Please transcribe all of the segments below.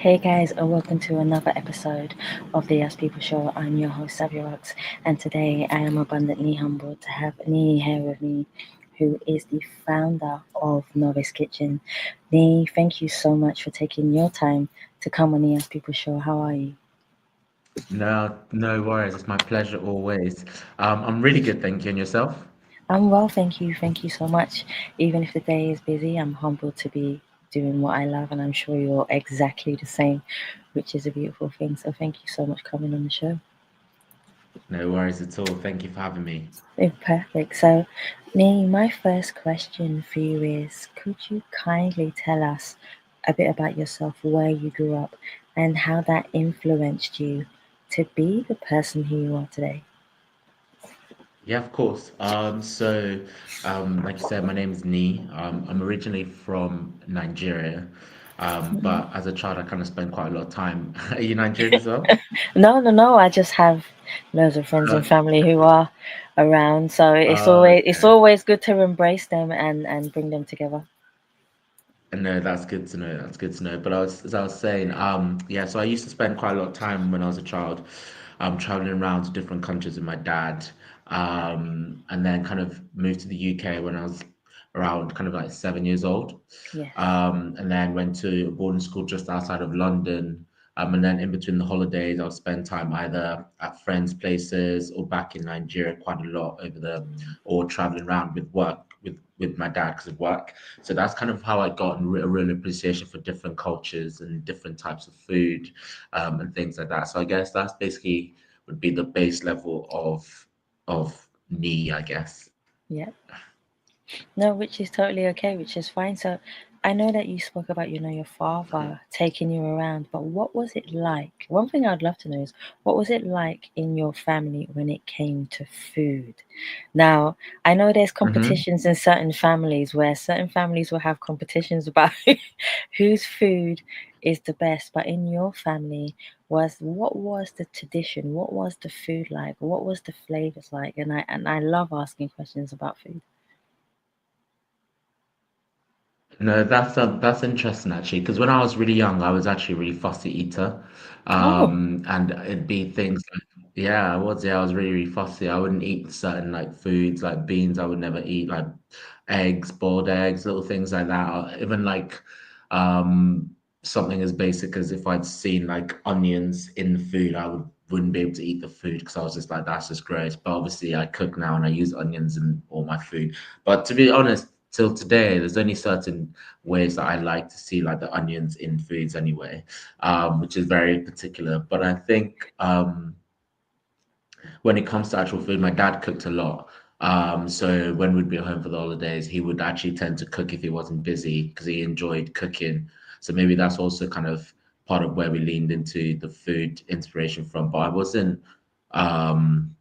Hey guys, and welcome to another episode of the Us People Show. I'm your host, Savia Rocks, and today I am abundantly humbled to have Niyi here with me, who is the founder of Novice Kitchen. Niyi, thank you so much for taking your time to come on the Us People Show. How are you? No, no worries. It's my pleasure always. I'm really good, thank you. And yourself? I'm well, thank you. Thank you so much. Even if the day is busy, I'm humbled to be doing what I love, and I'm sure you're exactly the same, which is a beautiful thing. So thank you so much for coming on the show. No worries at all. Thank you for having me. Perfect. So, Nee, my first question for you is could you kindly tell us a bit about yourself, where you grew up, and how that influenced you to be the person who you are today? Yeah, of course. Like you said, my name is Nii. I'm originally from Nigeria, Mhm. but as a child, I kind of spent quite a lot of time. Are you Nigerian as well? No, no, no. I just have loads of friends and Uh, family who are around, so it's okay. always good to embrace them and bring them together. No, that's good to know. That's good to know. But as I was saying, yeah, so I used to spend quite a lot of time when I was a child, traveling around to different countries with my dad, and then kind of moved to the UK when I was around kind of like 7 years old, Yes. and then went to a boarding school just outside of London. And then in between the holidays, I would spend time either at friends' places or back in Nigeria quite a lot or traveling around with work with my dad because of work. So that's kind of how I got a real appreciation for different cultures and different types of food, and things like that. So I guess that's basically would be the base level of me, I guess. Yeah. No, which is totally okay, which is fine. So I know that you spoke about, your father taking you around, but what was it like? One thing I'd love to know is what was it like in your family when it came to food? Now, I know there's Hmm. competitions in certain families where certain families will have competitions about whose food is the best, but in your family, what was the tradition? What was the food like? What was the flavors like? And I love asking questions about food. No, that's interesting actually, because when I was really young, I was actually a really fussy eater, Oh. and it'd be things like, yeah, I was really really fussy. I wouldn't eat certain like foods like beans. I would never eat like eggs, boiled eggs, little things like that. Or even like um something as basic as if I'd seen like onions in the food, wouldn't be able to eat the food because I was just like that's just gross. But obviously, I cook now and I use onions in all my food. But to be honest, till today, there's only certain ways that I like to see like the onions in foods anyway, which is very particular. But I think when it comes to actual food, my dad cooked a lot. So when we'd be home for the holidays, he would actually tend to cook if he wasn't busy because he enjoyed cooking. So maybe that's also kind of part of where we leaned into the food inspiration from. But um,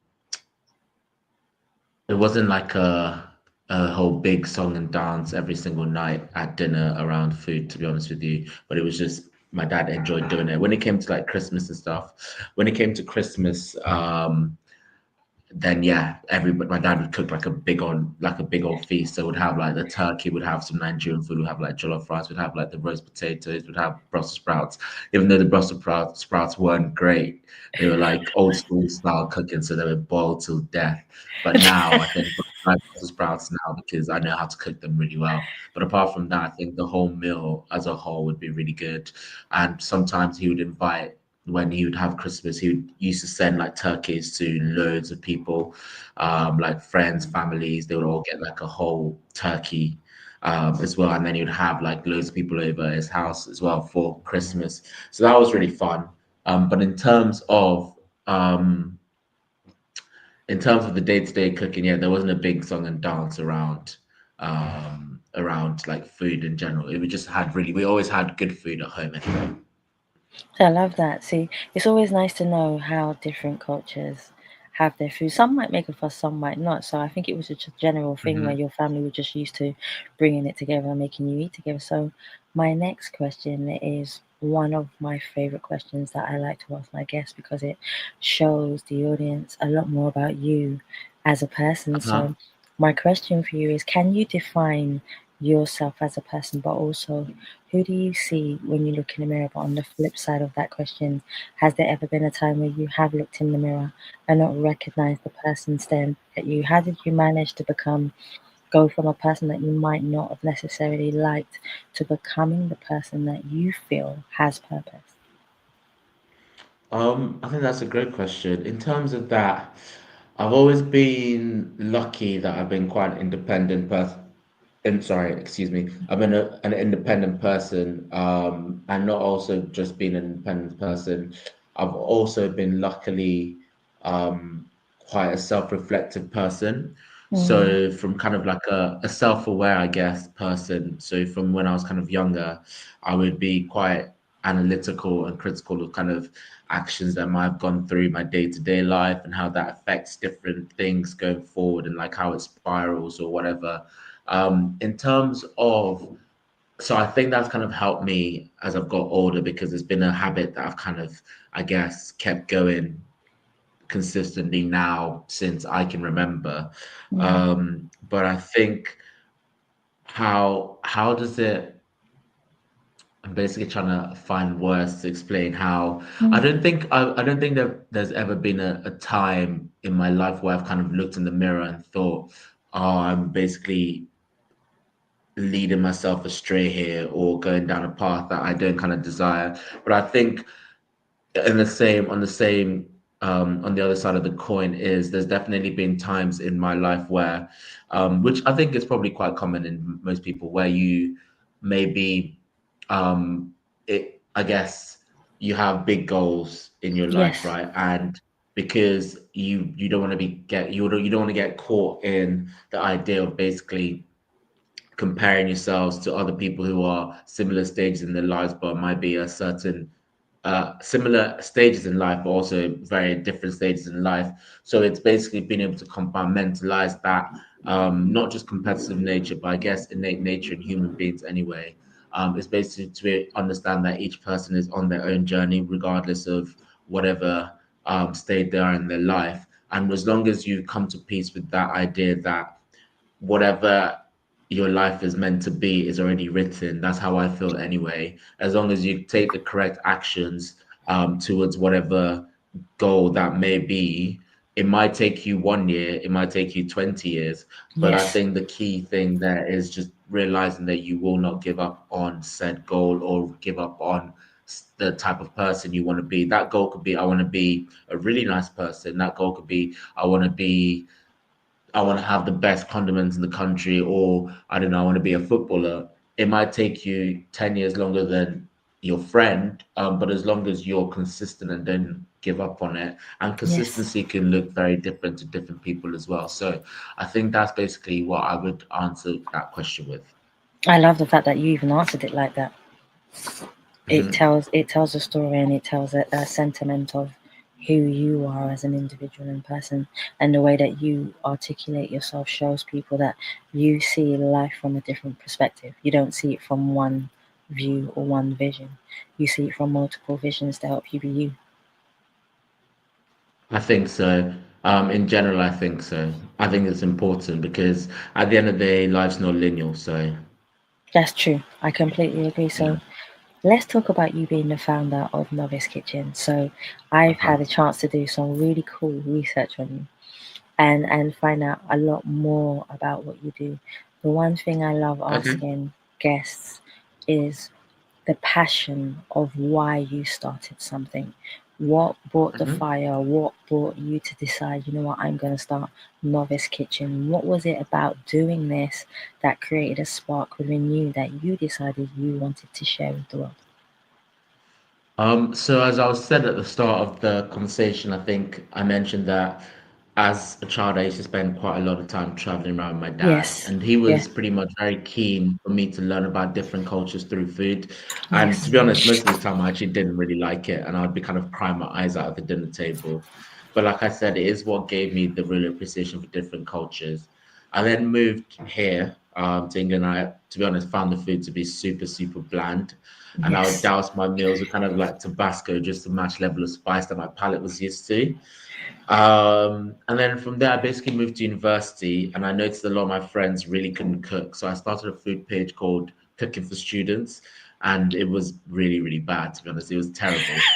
it wasn't like a whole big song and dance every single night at dinner around food, to be honest with you. But it was just my dad enjoyed doing it. When it came to like Christmas and stuff, when it came to Christmas, then yeah, everybody, my dad would cook like a big old feast. So would have like the turkey, would have some Nigerian food, would have like jollof rice, would have like the roast potatoes, would have Brussels sprouts. Even though the sprouts weren't great, they were like old school style cooking, so they were boiled till death. But now I think I like Brussels sprouts now because I know how to cook them really well. But apart from that, I think the whole meal as a whole would be really good. And sometimes he would invite when he would have Christmas, used to send like turkeys to loads of people, like friends, families. They would all get like a whole turkey, as well, and then he would have like loads of people over at his house as well for Christmas. So that was really fun. But um, in terms of the day-to-day cooking, yeah, there wasn't a big song and dance around like food in general. It we just had really we always had good food at home anyway. I love that. See, it's always nice to know how different cultures have their food. Some might make a fuss, some might not. So I think it was just a general thing where Hmm. your family were just used to bringing it together and making you eat together. So my next question is one of my favorite questions that I like to ask my guests because it shows the audience a lot more about you as a person. Uh-huh. So my question for you is, can you define yourself as a person, but also who do you see when you look in the mirror? But on the flip side of that question, has there ever been a time where you have looked in the mirror and not recognized the person staring at you? How did you manage to go from a person that you might not have necessarily liked to becoming the person that you feel has purpose? I think that's a great question. In terms of that, I've always been lucky that I've been quite an independent person. Sorry, excuse me. I've been an independent person, and not also just being an independent person. I've also been luckily um, quite a self-reflective person. Mm, So from kind of like a self-aware, I guess, person. So from when I was kind of younger, I would be quite analytical and critical of kind of actions that might have gone through my day-to-day life and how that affects different things going forward and like how it spirals or whatever. In terms of, so I think that's kind of helped me as I've got older because it's been a habit that I've kind of, I guess, kept going consistently now since I can remember. yeah. But I think how does it? I'm basically trying to find words to explain how Mm, I don't think that there's ever been a time in my life where I've kind of looked in the mirror and thought, oh, I'm basically leading myself astray here or going down a path that I don't kind of desire. But I think in the same on the other side of the coin is there's definitely been times in my life where which I think is probably quite common in most people where you maybe it I guess you have big goals in your life, yes. right? And because you don't want to be get you don't want to get caught in the idea of basically comparing yourselves to other people who are similar stages in their lives, but might be a certain similar stages in life, but also very different stages in life. So it's basically being able to compartmentalize that, not just competitive nature, but I guess innate nature in human beings anyway. It's basically to understand that each person is on their own journey, regardless of whatever state they are in their life. And as long as you come to peace with that idea that whatever your life is meant to be is already written. That's how I feel anyway. As long as you take the correct actions towards whatever goal that may be, it might take you 1 year, it might take you 20 years. But I Yes. think the key thing there is just realizing that you will not give up on said goal or give up on the type of person you want to be. That goal could be, I want to be a really nice person. That goal could be, I want to have the best condiments in the country, or I don't know, I want to be a footballer. It might take you 10 years longer than your friend, but as long as you're consistent and don't give up on it, and Yes. consistency can look very different to different people as well. So I think that's basically what I would answer that question with. I love the fact that you even answered it like that. Hmm. It tells a story and it tells a sentiment of who you are as an individual and person, and the way that you articulate yourself shows people that you see life from a different perspective. You don't see it from one view or one vision. You see it from multiple visions to help you be you. I think so. In general, I think so. I think it's important because at the end of the day, life's not linear. So, That's true. I completely agree. yeah. So let's talk about you being the founder of Novice Kitchen. So I've Uh-huh. had a chance to do some really cool research on you and find out a lot more about what you do. The one thing I love Okay. asking guests is the passion of why you started something. What brought the Hmm. fire? What brought you to decide, you know what, I'm going to start Novice Kitchen? What was it about doing this that created a spark within you that you decided you wanted to share with the world? So as I was said at the start of the conversation, I think I mentioned that as a child, I used to spend quite a lot of time traveling around with my dad, Yes, and he yes, was pretty much very keen for me to learn about different cultures through food. And to yes, be honest, most of the time I actually didn't really like it, and I'd be kind of crying my eyes out at the dinner table. But like I said, it is what gave me the real appreciation for different cultures. I then moved here, to England. I, to be honest, found the food to be super, super bland. And I would Yes. douse my meals with kind of like Tabasco just to match level of spice that my palate was used to. And then from there, I basically moved to university, and I noticed a lot of my friends really couldn't cook. So I started a food page called Cooking for Students, and it was really, really bad, to be honest. It was terrible.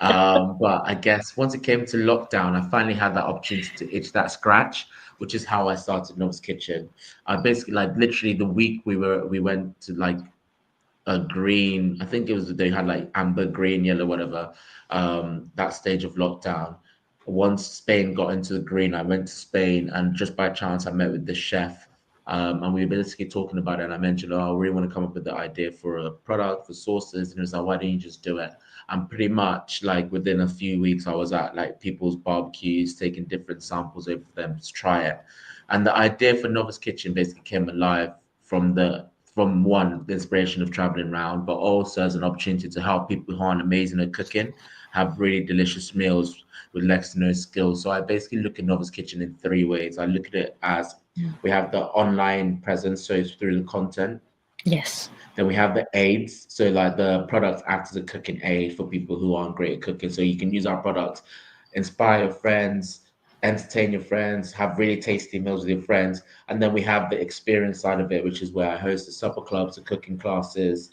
But I guess once it came to lockdown, I finally had that opportunity to itch that scratch, which is how I started Novice Kitchen. I basically like literally the week we went to like a green. I think it was they had like amber, green, yellow, whatever. That stage of lockdown. Once Spain got into the green, I went to Spain, and just by chance, I met with the chef, and we were basically talking about it. And I mentioned, "Oh, I really want to come up with the idea for a product for sauces," and he was like, "Why don't you just do it?" And pretty much like within a few weeks, I was at like people's barbecues, taking different samples over for them to try it. And the idea for Novice Kitchen basically came alive from one, the inspiration of traveling around, but also as an opportunity to help people who aren't amazing at cooking have really delicious meals with next to no skills. So I basically look at Novice Kitchen in three ways. I look at it as we have the online presence, so it's through the content. Yes. Then we have the aids. So like the products act as a cooking aid for people who aren't great at cooking. So you can use our products, inspire your friends, entertain your friends, have really tasty meals with your friends. And then we have the experience side of it, which is where I host the supper clubs, the cooking classes,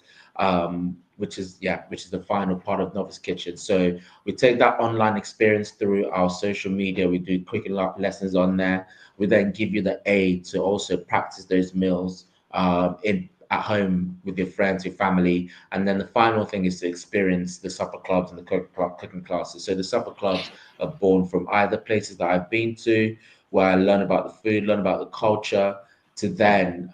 which is the final part of Novice Kitchen. So we take that online experience through our social media. We do quick lessons on there. We then give you the aid to also practice those meals in at home with your friends, your family, and then the final thing is to experience the supper clubs and the cooking classes. So the supper clubs are born from either places that I've been to, where I learn about the food, learn about the culture, to then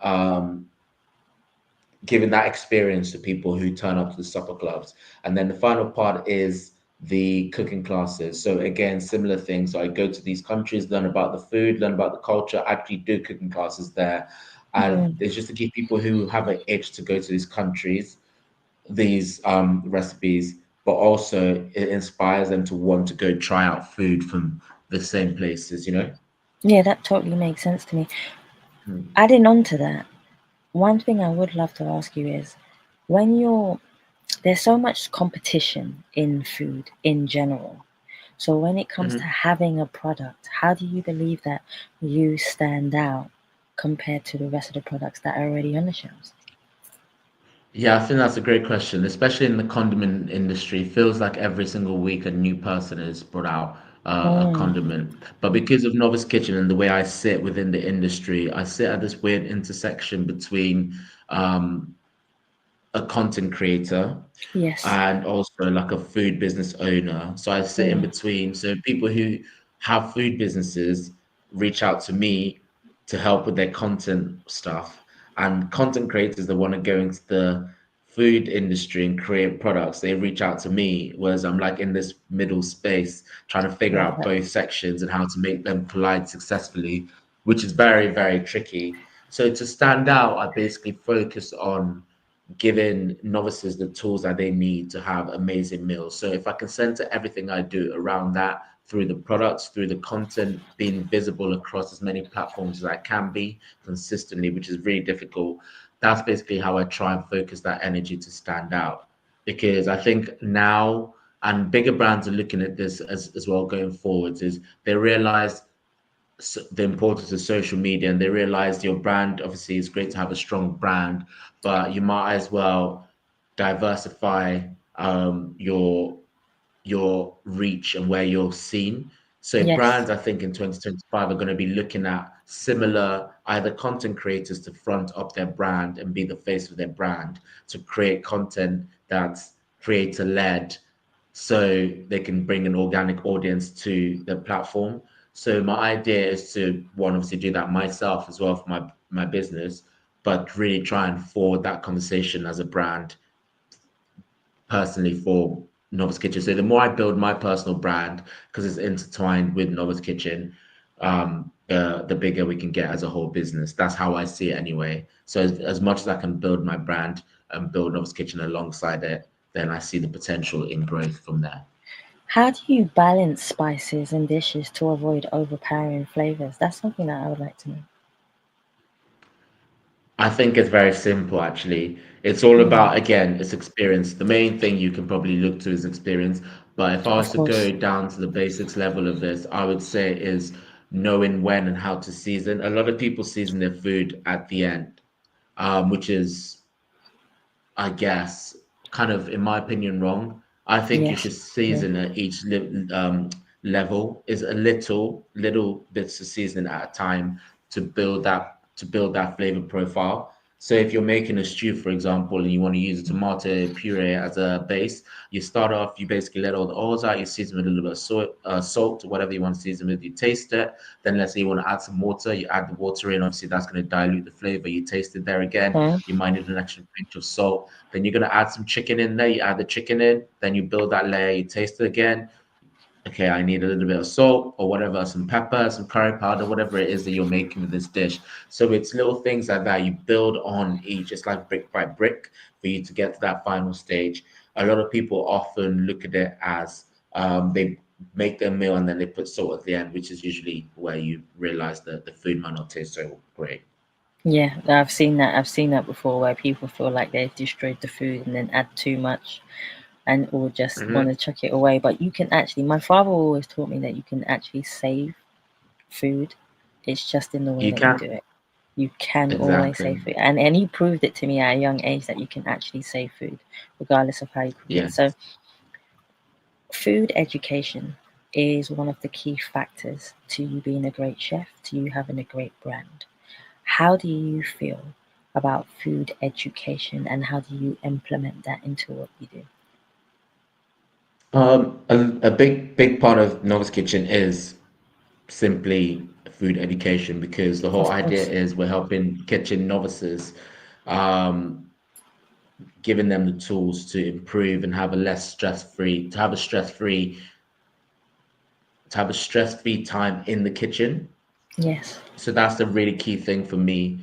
giving that experience to people who turn up to the supper clubs. And then the final part is the cooking classes. So again, similar things. So I go to these countries, learn about the food, learn about the culture, actually do cooking classes there. And Mm. it's just to give people who have an itch to go to these countries these recipes, but also it inspires them to want to go try out food from the same places, you know? Yeah, that totally makes sense to me. Mm. Adding on to that, one thing I would love to ask you is when you're there's so much competition in food in general. So when it comes to Mhm. having a product, how do you believe that you stand out compared to the rest of the products that are already on the shelves? Yeah, I think that's a great question, especially in the condiment industry. It feels like every single week a new person is brought out a Mm, condiment. But because of Novice Kitchen and the way I sit within the industry, I sit at this weird intersection between um, a content creator yes. and also like a food business owner. So I sit in Mm, between. So people who have food businesses reach out to me to help with their content stuff. And content creators that want to go into the food industry and create products, they reach out to me. Whereas I'm like in this middle space trying to figure love out that. both sections and how to make them collide successfully, which is very, very tricky. So to stand out, I basically focus on giving novices the tools that they need to have amazing meals. So if I can center everything I do around that through the products, through the content, being visible across as many platforms as I can be consistently, which is really difficult, that's basically how I try and focus that energy to stand out. Because I think now, and bigger brands are looking at this as well going forwards, is they realize the importance of social media and they realize your brand obviously is great to have a strong brand, but you might as well diversify your reach and where you're seen. So Yes. brands, I think in 2025 are going to be looking at similar either content creators to front up their brand and be the face of their brand to create content that's creator led so they can bring an organic audience to the platform. So my idea is to one obviously do that myself as well for my business, but really try and forward that conversation as a brand personally for Novice Kitchen. So the more I build my personal brand, because it's intertwined with Novice Kitchen, the bigger we can get as a whole business. That's how I see it anyway. So as much as I can build my brand and build Novice Kitchen alongside it, then I see the potential in growth from there. How do you balance spices and dishes to avoid overpowering flavors? That's something that I would like to know. I think it's very simple actually. It's all Mm, about, again, it's experience. The main thing you can probably look to is experience. But if I of was to go course. down to the basics level of this, I would say is knowing when and how to season. A lot of people season their food at the end, which is, I guess, kind of, in my opinion, wrong. I think you Yes. should Yeah. season at each level is a little bits of seasoning at a time to build that flavor profile. So if you're making a stew, for example, and you want to use a tomato puree as a base, you start off, you basically let all the oils out, you season with a little bit of salt, whatever you want to season with, you taste it. Then let's say you want to add some water, you add the water in. Obviously, that's going to dilute the flavor. You taste it there again. Mm, You might need an extra pinch of salt. Then you're going to add some chicken in there. You add the chicken in. Then you build that layer. You taste it again. Okay, I need a little bit of salt or whatever, some pepper, some curry powder, whatever it is that you're making with this dish. So it's little things like that. You build on each, just like brick by brick, for you to get to that final stage. A lot of people often look at it as they make their meal and then they put salt at the end, which is usually where you realize that the food might not taste so great. yeah, I've seen that. I've seen that before, where people feel like they've destroyed the food and then add too much, and or just want to Hmm. chuck it away. But you can actually. My father always taught me that you can actually save food. It's just in the way You that you can. do it. You can always Exactly. save food, and he proved it to me at a young age that you can actually save food, regardless of how you cook it. Yeah. So, food education is one of the key factors to you being a great chef, to you having a great brand. How do you feel about food education, and how do you implement that into what you do? A big part of Novice Kitchen is simply food education because the whole Of idea course. is we're helping kitchen novices, um, giving them the tools to improve and have a less stress-free, to have a stress-free time in the kitchen. Yes. So that's the really key thing for me.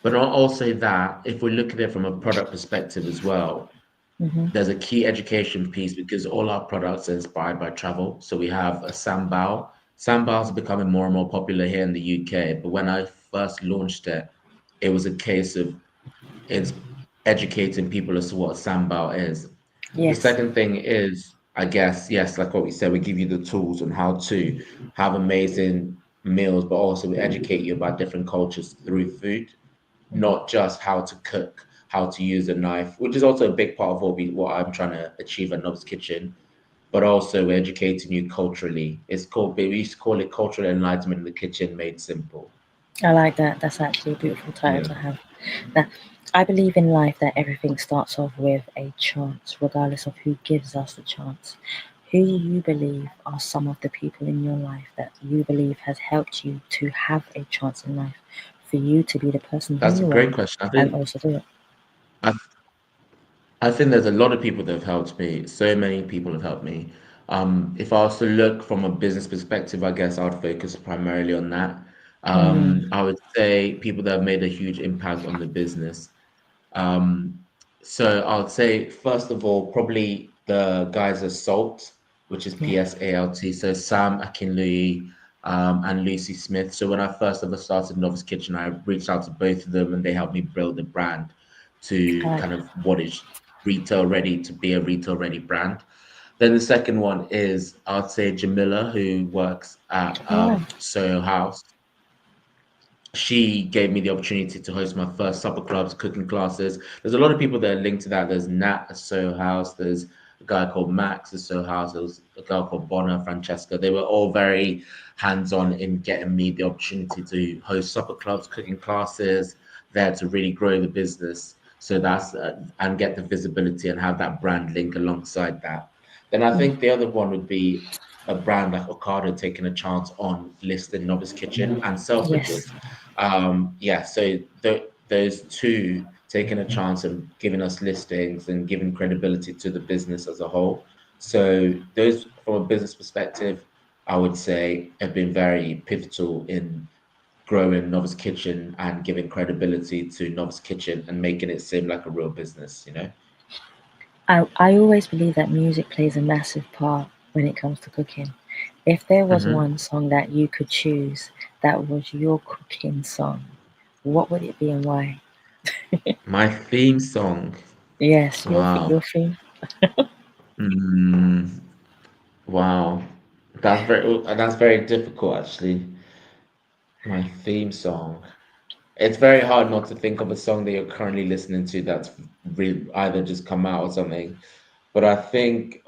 But not also that, if we look at it from a product perspective as well, Hmm. there's a key education piece because all our products are inspired by travel. So we have a sambal. Sambals are becoming more and more popular here in the UK. But when I first launched it, it was a case of it's educating people as to what sambal is. The Yes. second thing is, I guess, yes, like what we said, we give you the tools on how to have amazing meals, but also we educate you about different cultures through food, Hmm. not just how to cook, how to use a knife, which is also a big part of what I'm trying to achieve at Novice Kitchen, but also we're educating you culturally. We used to call it cultural enlightenment in the kitchen made simple. I like that. That's actually a beautiful title Yeah. to have. Now, I believe in life that everything starts off with a chance, regardless of who gives us the chance. Who do you believe are some of the people in your life that you believe has helped you to have a chance in life, for you to be the person who That's a you great are question. and also do it? I I think there's a lot of people that have helped me. So many people have helped me. If I was to look from a business perspective, I guess I would focus primarily on that. Mm, I would say people that have made a huge impact on the business. Um, so I would say, first of all, probably the guys at Salt, which is yeah, PSALT. So Sam Akinlui, and Lucy Smith. So when I first ever started Novice Kitchen, I reached out to both of them and they helped me build the brand I to like kind that. of what is retail ready to be a retail ready brand. Then the second one is I'd say Jamila, who works at Oh, wow. Soho House. She gave me the opportunity to host my first supper clubs, cooking classes. There's a lot of people that are linked to that. There's Nat at Soho House. There's a guy called Max at Soho House. There was a girl called Bonner, Francesca. They were all very hands-on in getting me the opportunity to host supper clubs, cooking classes, there to really grow the business. So that's and get the visibility and have that brand link alongside that. Then I Mm, think the other one would be a brand like Ocado taking a chance on listing Novice Kitchen and yes. Selfridges. Yeah, so those two taking a chance and giving us listings and giving credibility to the business as a whole. So those, from a business perspective, I would say have been very pivotal in growing Novice Kitchen and giving credibility to Novice Kitchen and making it seem like a real business, you know? I always believe that music plays a massive part when it comes to cooking. If there was Hmm. one song that you could choose that was your cooking song, what would it be and why? My theme song. Yes, your Wow. theme. Mm, wow. That's very difficult actually. My theme song. It's very hard not to think of a song that you're currently listening to that's either just come out or something. But I think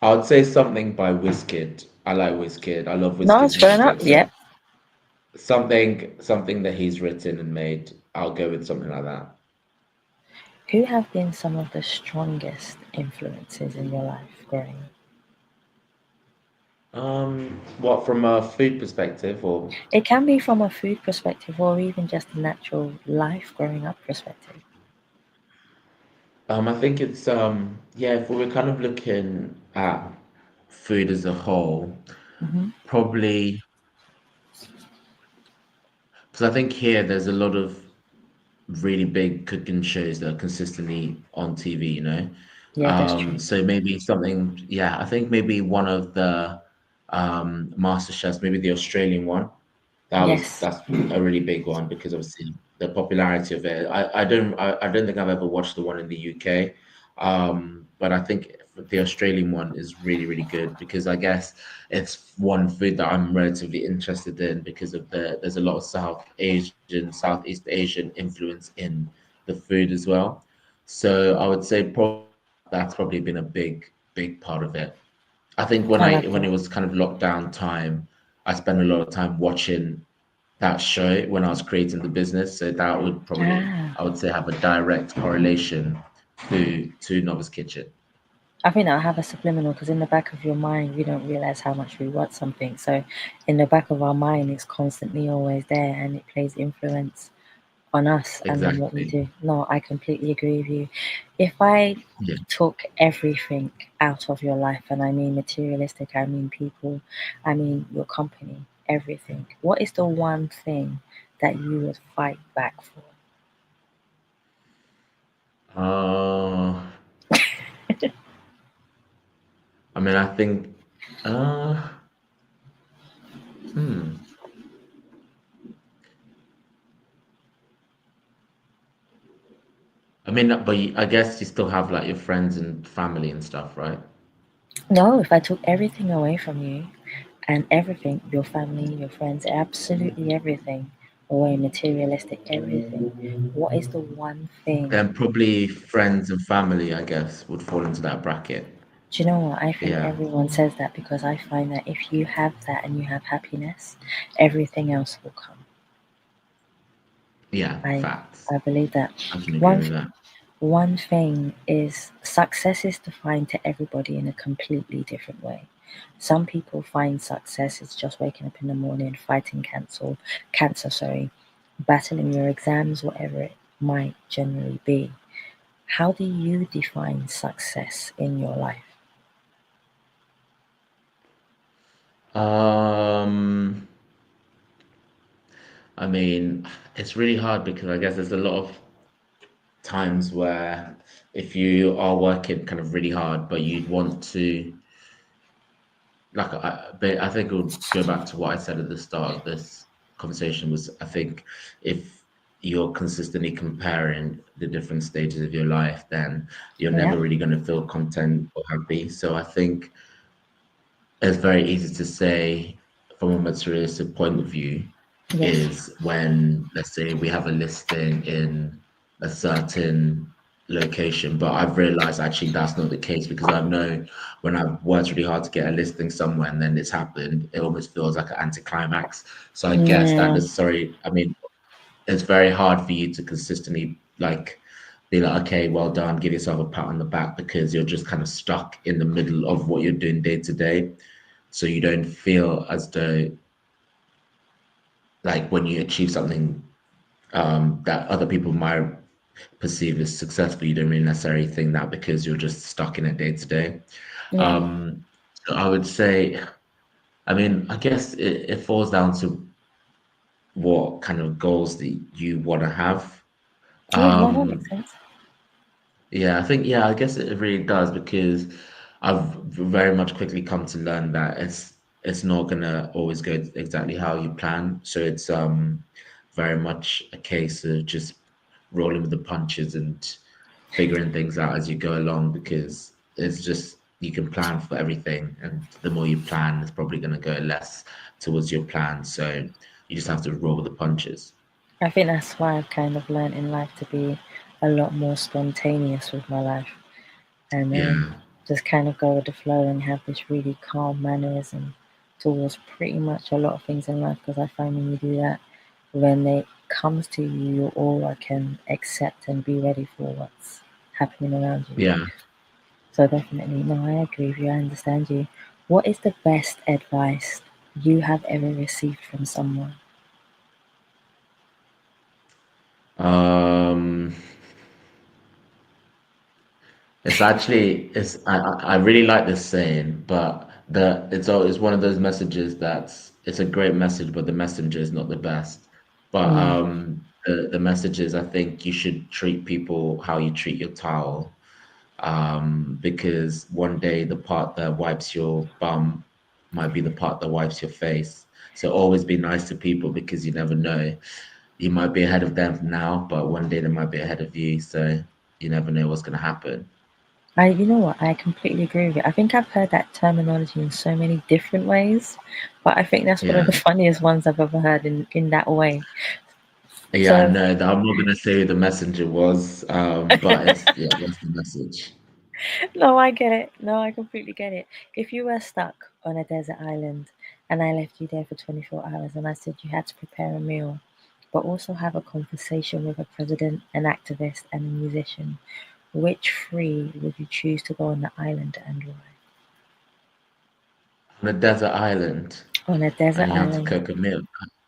I would say something by Wizkid. I like Wizkid. I love No, it's Wizkid's fair enough. music. So Yep. something that he's written and made, I'll go with something like that. Who have been some of the strongest influences in your life growing up? What from a food perspective or It can be from a food perspective or even just a natural life growing up perspective. I think it's yeah, if we were kind of looking at food as a whole, Hmm. probably because I think here there's a lot of really big cooking shows that are consistently on TV, you know. Yeah, that's true. So maybe something, yeah, I think maybe one of the Master Chefs, maybe the Australian one. Yes. That's a really big one because obviously the popularity of it. I don't think I've ever watched the one in the UK, but I think the Australian one is really good because I guess it's one food that I'm relatively interested in because of there's a lot of Southeast Asian influence in the food as well. So I would say probably that's probably been a big part of it. I think I love when it that. was kind of lockdown time, I spent a lot of time watching that show when I was creating the business. So that would probably, Ah. I would say, have a direct correlation to Novice Kitchen. I think that'll have a subliminal because in the back of your mind, we don't realize how much we want something. So, in the back of our mind, it's constantly always there and it plays influence on us and then what we Exactly. do. No, I completely agree with you. If I Yeah. took everything out of your life, and I mean materialistic, I mean people, I mean your company, everything, what is the one thing that you would fight back for? Uh, I mean, I think, uh, hmm. I mean, but I guess you still have like your friends and family and stuff, right? No, if I took everything away from you and everything, your family, your friends, absolutely everything, away, materialistic, everything, what is the one thing? Then probably friends and family, I guess, would fall into that bracket. Do you know what? I think Yeah. everyone says that because I find that if you have that and you have happiness, everything else will come. Yeah. I Facts. I believe that. I can agree One with that. one thing is success is defined to everybody in a completely different way. Some people find success is just waking up in the morning, fighting cancer, battling your exams, whatever it might generally be. How do you define success in your life? Um, I mean, it's really hard because I guess there's a lot of times where if you are working kind of really hard, but you'd want to, but I think it would go back to what I said at the start of this conversation was I think if you're consistently comparing the different stages of your life, then you're Yeah. never really going to feel content or happy. So I think it's very easy to say from a materialistic point of view Yes. is when, let's say, we have a listing in a certain location, but I've realized actually that's not the case because I know when I've worked really hard to get a listing somewhere and then it's happened, it almost feels like an anticlimax. So I guess that Mm, necessarily, I mean, it's very hard for you to consistently like be like, okay, well done, give yourself a pat on the back because you're just kind of stuck in the middle of what you're doing day to day. So you don't feel as though like when you achieve something that other people might perceive as successful, you don't really necessarily think that because you're just stuck in it day to day. yeah. So I would say, I mean, I guess it falls down to what kind of goals that you want to have. Yeah, no, that makes Um, sense. yeah, I think, yeah, I guess it really does because I've very much quickly come to learn that it's it's not gonna always go exactly how you plan. So it's very much a case of just rolling with the punches and figuring things out as you go along because it's just you can plan for everything, and the more you plan, it's probably gonna go less towards your plan. So you just have to roll with the punches. I think that's why I've kind of learned in life to be a lot more spontaneous with my life and Yeah, just kind of go with the flow and have this really calm mannerism towards pretty much a lot of things in life because I find when you do that, when it comes to you, you all can accept and be ready for what's happening around you. yeah. So definitely, no, I agree with you. I understand you. What is the best advice you have ever received from someone? Um, it's actually I really like this saying, but it's one of those messages that's it's a great message, but the messenger is not the best. But Mm. the message is I think you should treat people how you treat your towel. Because one day the part that wipes your bum might be the part that wipes your face. So always be nice to people because you never know. You might be ahead of them now, but one day they might be ahead of you. So you never know what's going to happen. You know what? I completely agree with you. I think I've heard that terminology in so many different ways, but I think that's one of Yeah. the funniest ones I've ever heard in that way. Yeah, I So, know that I'm not gonna say who the messenger was, but it's yeah, that's the message. no, I get it. No, I completely get it. If you were stuck on a desert island and I left you there for 24 hours and I said you had to prepare a meal, but also have a conversation with a president, an activist, and a musician, which three would you choose to go on the island and why? On a desert island, On a and desert you have to island. cook a meal,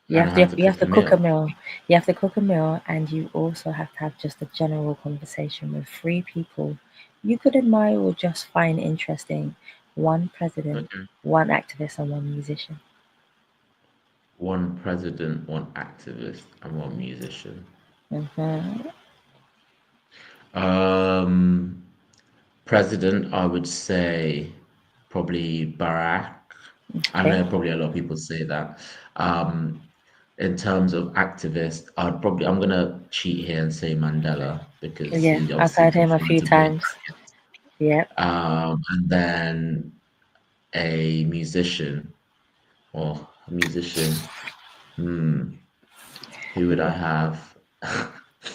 You and have I to have to you have cook a to cook a meal. meal. You have to cook a meal and you also have to have just a general conversation with three people you could admire or just find interesting. One president, Okay. one activist and one musician. One president, one activist, and one musician. Hmm. Um, President, I would say probably Barack. I Okay. know probably a lot of people say that. Um, in terms of activist, I'm gonna cheat here and say Mandela because Yeah, he I've obviously heard him a few confronted the times. Yep. and then a musician or a musician. Hmm, who would I have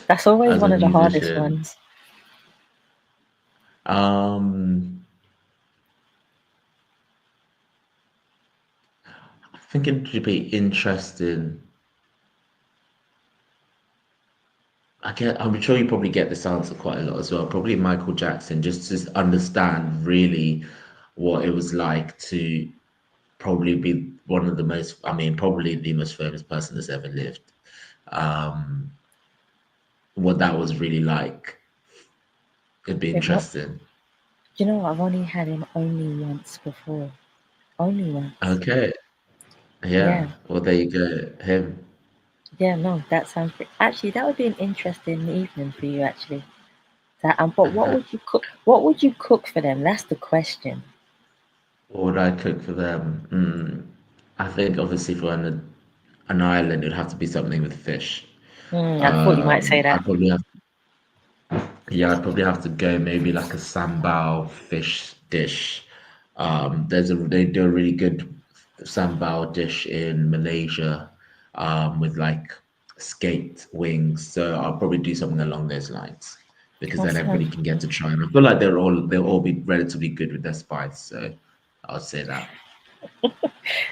That's always as a one of the hardest musician? ones. Um, I think it should be interesting. I'm sure you probably get this answer quite a lot as well. Probably Michael Jackson, just to understand really what it was like to probably be one of the most, I mean, probably the most famous person that's ever lived. Um, what that was really like. It'd be It, what, interesting. you know, I've only had him only once before. Only once. Okay. Yeah. Yeah. Well, there you go. Him. Yeah, no, that sounds great. Actually, that would be an interesting evening for you, actually. That, but what would you cook? What would you cook for them? That's the question. What would I cook for them? I think obviously for an island, it'd have to be something with fish. I thought you might say I'd that. probably have, yeah, I'd probably have to go maybe like a sambal fish dish. They do a really good sambal dish in Malaysia, with like skate wings. So I'll probably do something along those lines because That then sounds, everybody can get to try. And I feel like they'll all be relatively good with their spice. So I'll say that.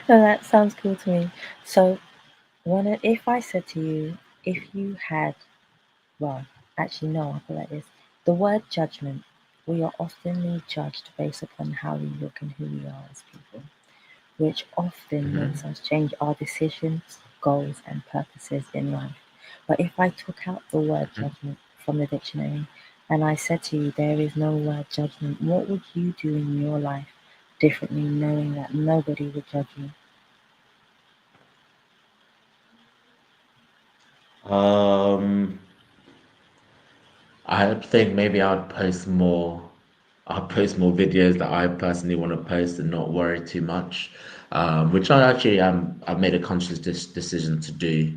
no, that sounds cool to me. So, if I said to you, if you had, well, actually, no, I'll put it like this: the word judgment. We are often judged based upon how we look and who we are as people, which often makes Mhm. us change our decisions, goals, and purposes in life. But if I took out the word judgment from the dictionary and I said to you, there is no word judgment, what would you do in your life differently, knowing that nobody would judge you? Um, I think maybe I'd post more. I'll post more videos that I personally want to post and not worry too much, which I actually I've made a conscious decision to do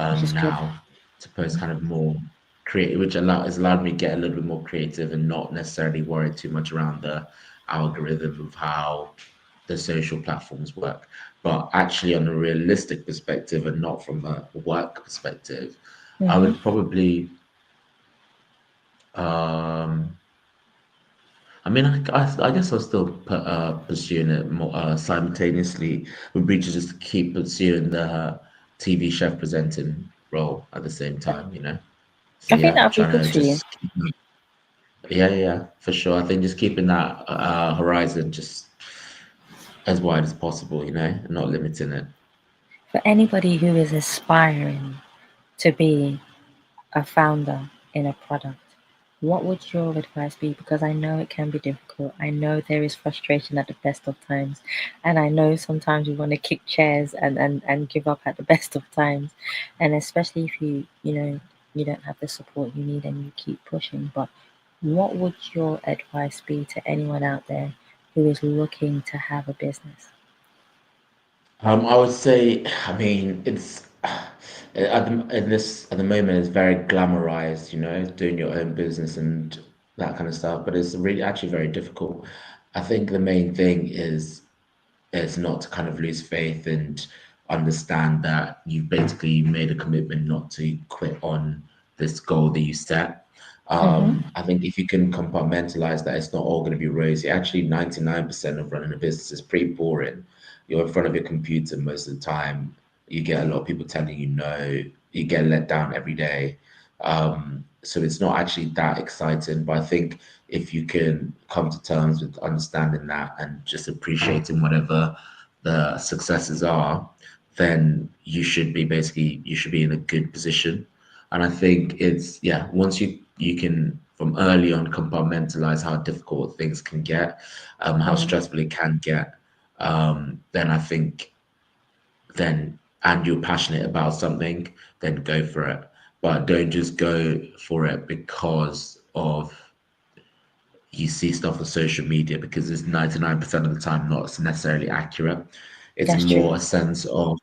which is good. now to post kind of more creative, which has allowed me to get a little bit more creative and not necessarily worry too much around the algorithm of how the social platforms work, but actually on a realistic perspective and not from a work perspective, I Mm-hmm. would probably um I mean, I guess I'll still pursuing it more simultaneously with Breach just to keep pursuing the TV chef presenting role at the same time, you know? So I think yeah, that would be trying good to for you. just yeah, for sure. I think just keeping that horizon just as wide as possible, you know, and not limiting it. For anybody who is aspiring to be a founder in a product, what would your advice be? Because I know it can be difficult. I know there is frustration at the best of times. And I know sometimes you want to kick chairs and give up at the best of times. And especially if you don't have the support you need and you keep pushing. But what would your advice be to anyone out there who is looking to have a business? I would say, I mean, it's at the moment it's very glamorized, you know, doing your own business and that kind of stuff. But it's really actually very difficult. I think the main thing is not to kind of lose faith and understand that you've basically made a commitment not to quit on this goal that you set. Mm-hmm. I think if you can compartmentalize that it's not all going to be rosy. Actually, 99% of running a business is pretty boring. You're in front of your computer most of the time. You get a lot of people telling you no. You get let down every day. So it's not actually that exciting. But I think if you can come to terms with understanding that and just appreciating whatever the successes are, then you should be in a good position. And I think it's yeah, once you can from early on compartmentalize how difficult things can get, how Mm-hmm. stressful it can get, then I think then and you're passionate about something, then go for it. But don't just go for it because of you see stuff on social media because it's 99% of the time not necessarily accurate. It's That's true. more a sense of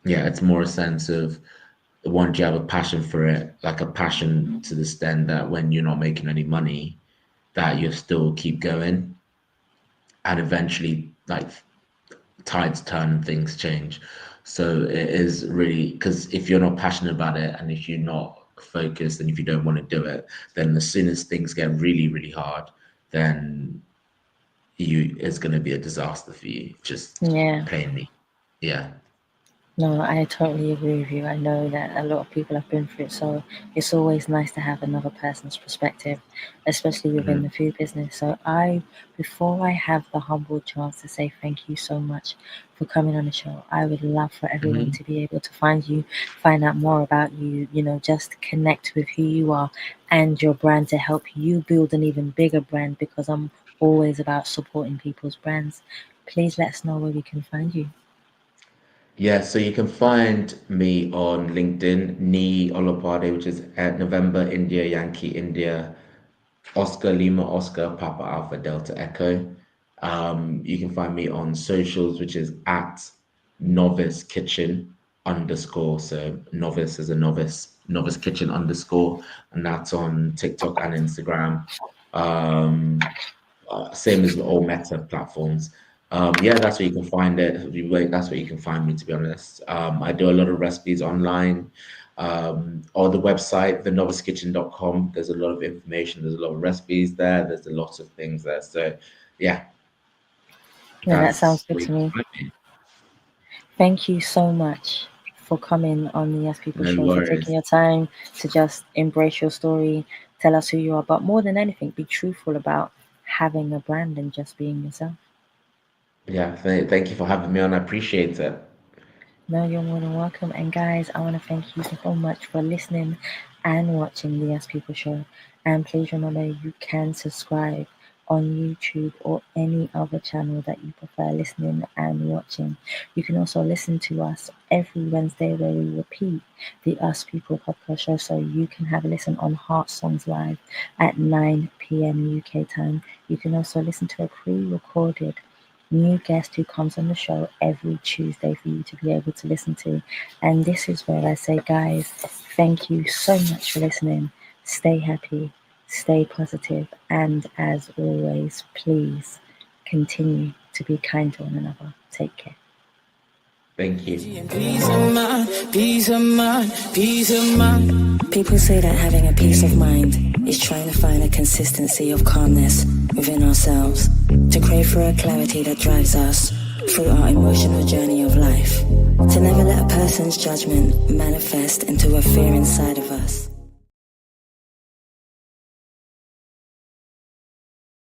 yeah, it's more a sense of once you have a passion for it, like a passion to the extent that when you're not making any money, that you still keep going and eventually like tides turn and things change. So it is really because if you're not passionate about it and if you're not focused and if you don't want to do it, then as soon as things get really, really hard, then you it's going to be a disaster for you, just Yeah. plainly. Yeah. No, I totally agree with you. I know that a lot of people have been through it, so it's always nice to have another person's perspective, especially within the Mhm. food business. Before I have the humble chance to say thank you so much for coming on the show, I would love for everyone Mhm. to be able to find you, find out more about you, just connect with who you are and your brand to help you build an even bigger brand because I'm always about supporting people's brands. Please let us know where we can find you. Yeah, so you can find me on LinkedIn, Niyi Olopade, which is at November India Yankee India Oscar Lima Oscar Papa Alpha Delta Echo. You can find me on socials, which is at Novice Kitchen underscore. So novice is a novice kitchen underscore, and that's on TikTok and Instagram. Um, same as all Meta platforms. Yeah, that's where you can find it. That's where you can find me, to be honest. I do a lot of recipes online. Or the website, thenovicekitchen.com. There's a lot of information. There's a lot of recipes there. There's a lot of things there. So, yeah, Yeah, that sounds that's good where you to can me. find me. Thank you so much for coming on the Yes People No show, for taking worries. your time to just embrace your story, tell us who you are, but more than anything, be truthful about having a brand and just being yourself. Yeah, thank you for having me on. I appreciate it. No, you're more than welcome. And guys, I want to thank you so much for listening and watching the Yes People show. And please remember you can subscribe on YouTube or any other channel that you prefer listening and watching. You can also listen to us every Wednesday where we repeat the Us People podcast show, so you can have a listen on Heart Songs Live at 9 p.m. UK time. You can also listen to a pre-recorded new guest who comes on the show every Tuesday for you to be able to listen to. And this is where I say, guys, thank you so much for listening. Stay happy, stay positive, and as always, please continue to be kind to one another. Take care. Thank you. Peace of mind, peace of mind, peace of mind. People say that having a peace of mind is trying to find a consistency of calmness within ourselves, to crave for a clarity that drives us through our emotional journey of life, to never let a person's judgment manifest into a fear inside of us.